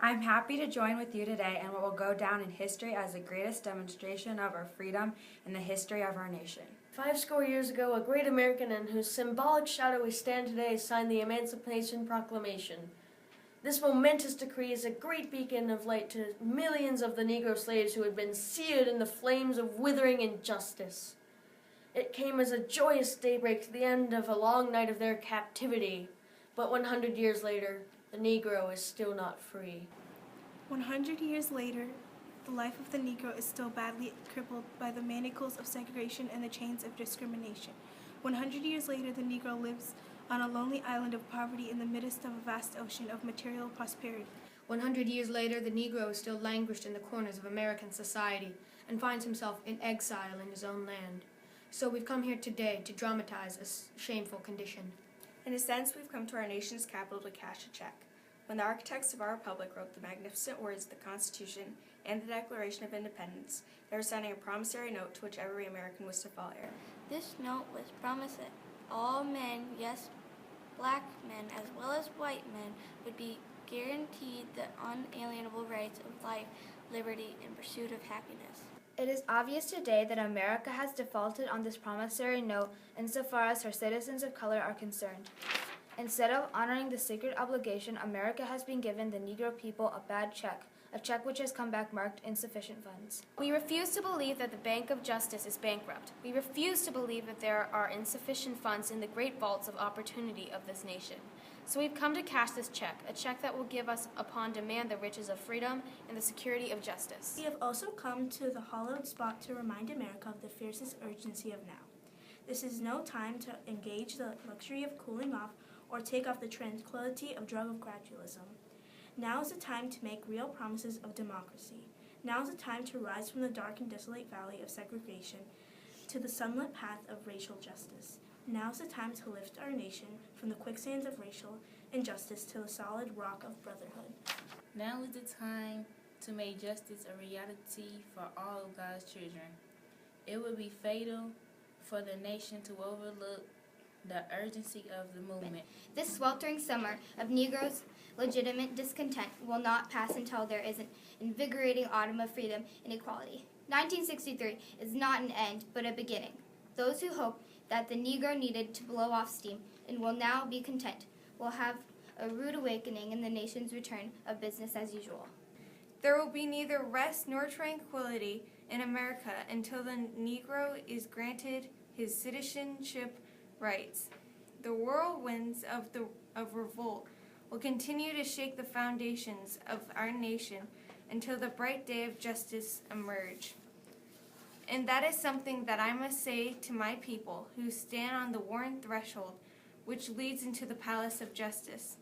I'm happy to join with you today in what will go down in history as the greatest demonstration of our freedom in the history of our nation. 50 years ago, a great American in whose symbolic shadow we stand today signed the Emancipation Proclamation. This momentous decree is a great beacon of light to millions of the Negro slaves who had been seared in the flames of withering injustice. It came as a joyous daybreak to the end of a long night of their captivity, but 100 years later, the Negro is still not free. 100 years later, the life of the Negro is still badly crippled by the manacles of segregation and the chains of discrimination. 100 years later, the Negro lives on a lonely island of poverty in the midst of a vast ocean of material prosperity. 100 years later, the Negro is still languished in the corners of American society and finds himself in exile in his own land. So we've come here today to dramatize a shameful condition. In a sense, we've come to our nation's capital to cash a check. When the architects of our republic wrote the magnificent words of the Constitution and the Declaration of Independence, they were sending a promissory note to which every American was to fall heir. This note was promised that all men, yes, black men as well as white men, would be guaranteed the unalienable rights of life, liberty, and pursuit of happiness. It is obvious today that America has defaulted on this promissory note insofar as her citizens of color are concerned. Instead of honoring the sacred obligation, America has been given the Negro people a bad check, a check which has come back marked insufficient funds. We refuse to believe that the Bank of Justice is bankrupt. We refuse to believe that there are insufficient funds in the great vaults of opportunity of this nation. So we've come to cash this check, a check that will give us upon demand the riches of freedom and the security of justice. We have also come to the hallowed spot to remind America of the fiercest urgency of now. This is no time to engage the luxury of cooling off or take off the tranquility of drug of gradualism. Now is the time to make real promises of democracy. Now is the time to rise from the dark and desolate valley of segregation to the sunlit path of racial justice. Now is the time to lift our nation from the quicksands of racial injustice to the solid rock of brotherhood. Now is the time to make justice a reality for all of God's children. It would be fatal for the nation to overlook the urgency of the movement. This sweltering summer of Negroes' legitimate discontent will not pass until there is an invigorating autumn of freedom and equality. 1963 is not an end, but a beginning. Those who hope that the Negro needed to blow off steam and will now be content will have a rude awakening in the nation's return of business as usual. There will be neither rest nor tranquility in America until the Negro is granted his citizenship rights. The whirlwinds of revolt will continue to shake the foundations of our nation until the bright day of justice emerge. And that is something that I must say to my people who stand on the worn threshold which leads into the palace of justice.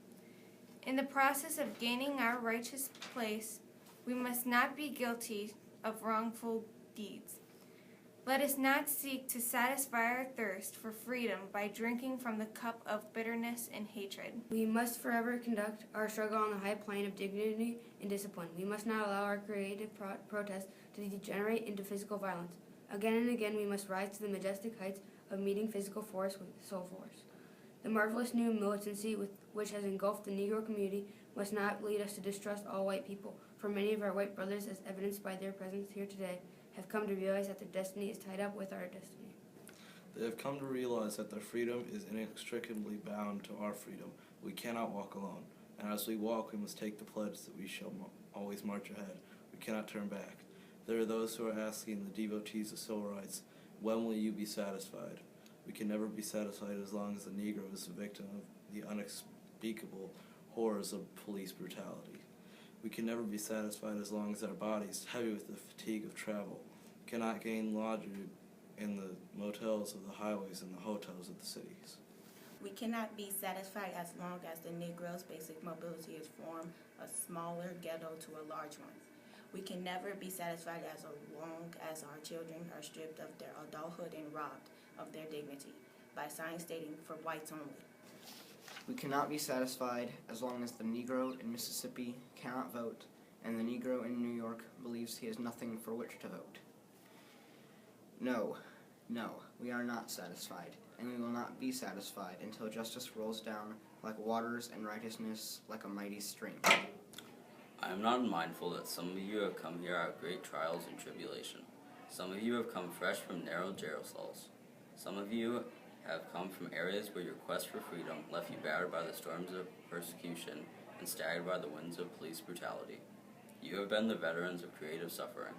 In the process of gaining our righteous place, we must not be guilty of wrongful deeds. Let us not seek to satisfy our thirst for freedom by drinking from the cup of bitterness and hatred. We must forever conduct our struggle on the high plane of dignity and discipline. We must not allow our creative protest to degenerate into physical violence. Again and again, we must rise to the majestic heights of meeting physical force with soul force. The marvelous new militancy which has engulfed the Negro community must not lead us to distrust all white people, for many of our white brothers, as evidenced by their presence here today, have come to realize that their destiny is tied up with our destiny. They have come to realize that their freedom is inextricably bound to our freedom. We cannot walk alone, and as we walk, we must take the pledge that we shall always march ahead. We cannot turn back. There are those who are asking the devotees of civil rights, when will you be satisfied? We can never be satisfied as long as the Negro is the victim of the unspeakable horrors of police brutality. We can never be satisfied as long as our bodies, heavy with the fatigue of travel, cannot gain lodging in the motels of the highways and the hotels of the cities. We cannot be satisfied as long as the Negro's basic mobility is from a smaller ghetto to a large one. We can never be satisfied as long as our children are stripped of their adulthood and robbed of their dignity by signs stating for whites only. We cannot be satisfied as long as the Negro in Mississippi cannot vote and the Negro in New York believes he has nothing for which to vote. No, we are not satisfied, and we will not be satisfied until justice rolls down like waters and righteousness like a mighty stream. I am not unmindful that some of you have come here out of great trials and tribulation. Some of you have come fresh from narrow jailcells. Some of you have come from areas where your quest for freedom left you battered by the storms of persecution and staggered by the winds of police brutality. You have been the veterans of creative suffering.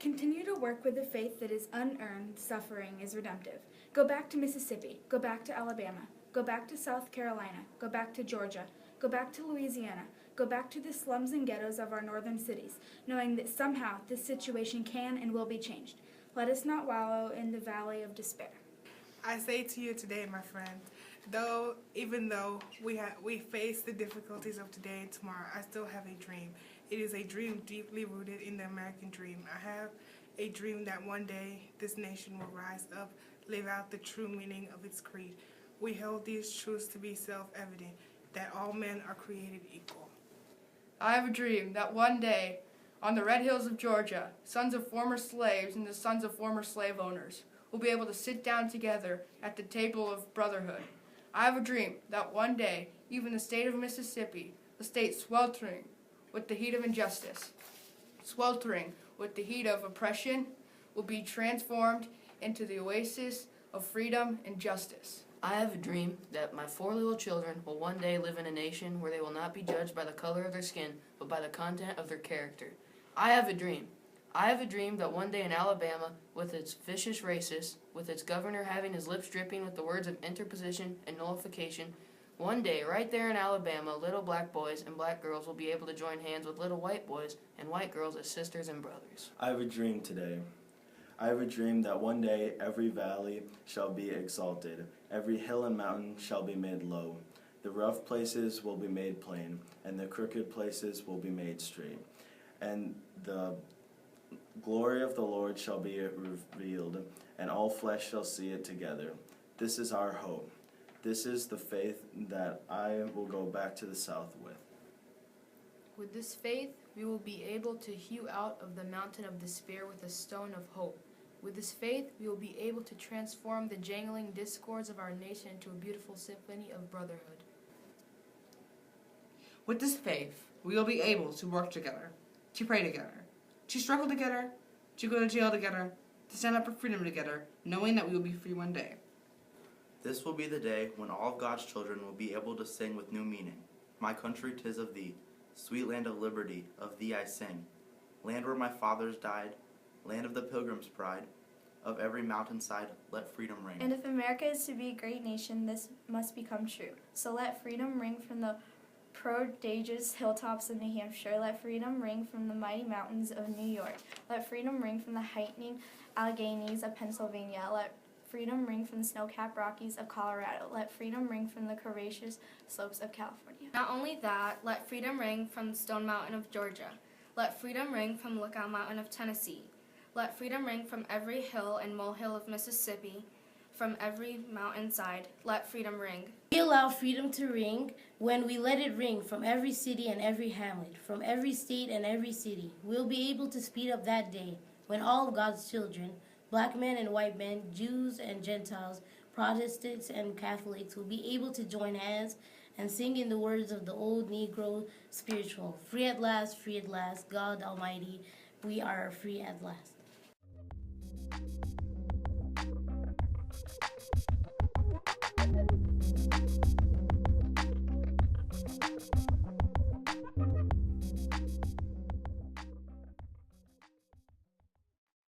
Continue to work with a faith that is unearned. Suffering is redemptive. Go back to Mississippi. Go back to Alabama. Go back to South Carolina. Go back to Georgia. Go back to Louisiana. Go back to the slums and ghettos of our northern cities, knowing that somehow this situation can and will be changed. Let us not wallow in the valley of despair. I say to you today, my friend, even though we face the difficulties of today and tomorrow, I still have a dream. It is a dream deeply rooted in the American dream. I have a dream that one day this nation will rise up, live out the true meaning of its creed. We hold these truths to be self-evident, that all men are created equal. I have a dream that one day, on the red hills of Georgia, sons of former slaves and the sons of former slave owners will be able to sit down together at the table of brotherhood. I have a dream that one day, even the state of Mississippi, the state sweltering with the heat of injustice, sweltering with the heat of oppression, will be transformed into the oasis of freedom and justice. I have a dream that my 4 little children will one day live in a nation where they will not be judged by the color of their skin, but by the content of their character. I have a dream. I have a dream that one day in Alabama, with its vicious racists, with its governor having his lips dripping with the words of interposition and nullification, one day, right there in Alabama, little black boys and black girls will be able to join hands with little white boys and white girls as sisters and brothers. I have a dream today. I have a dream that one day every valley shall be exalted, every hill and mountain shall be made low. The rough places will be made plain, and the crooked places will be made straight. And the glory of the Lord shall be revealed, and all flesh shall see it together. This is our hope. This is the faith that I will go back to the South with. With this faith, we will be able to hew out of the mountain of despair with a stone of hope. With this faith, we will be able to transform the jangling discords of our nation into a beautiful symphony of brotherhood. With this faith, we will be able to work together, to pray together, to struggle together, to go to jail together, to stand up for freedom together, knowing that we will be free one day. This will be the day when all of God's children will be able to sing with new meaning. My country, 'tis of thee, sweet land of liberty, of thee I sing. Land where my fathers died, land of the pilgrim's pride, of every mountainside, let freedom ring. And if America is to be a great nation, this must become true. So let freedom ring from the prodigious hilltops of New Hampshire. Let freedom ring from the mighty mountains of New York. Let freedom ring from the heightening Alleghenies of Pennsylvania. Let freedom ring from the snow-capped Rockies of Colorado. Let freedom ring from the courageous slopes of California. Not only that, let freedom ring from the Stone Mountain of Georgia. Let freedom ring from Lookout Mountain of Tennessee. Let freedom ring from every hill and molehill of Mississippi, from every mountainside. Let freedom ring. We allow freedom to ring when we let it ring from every city and every hamlet, from every state and every city. We'll be able to speed up that day when all of God's children, black men and white men, Jews and Gentiles, Protestants and Catholics, will be able to join hands and sing in the words of the old Negro spiritual, free at last, God Almighty, we are free at last.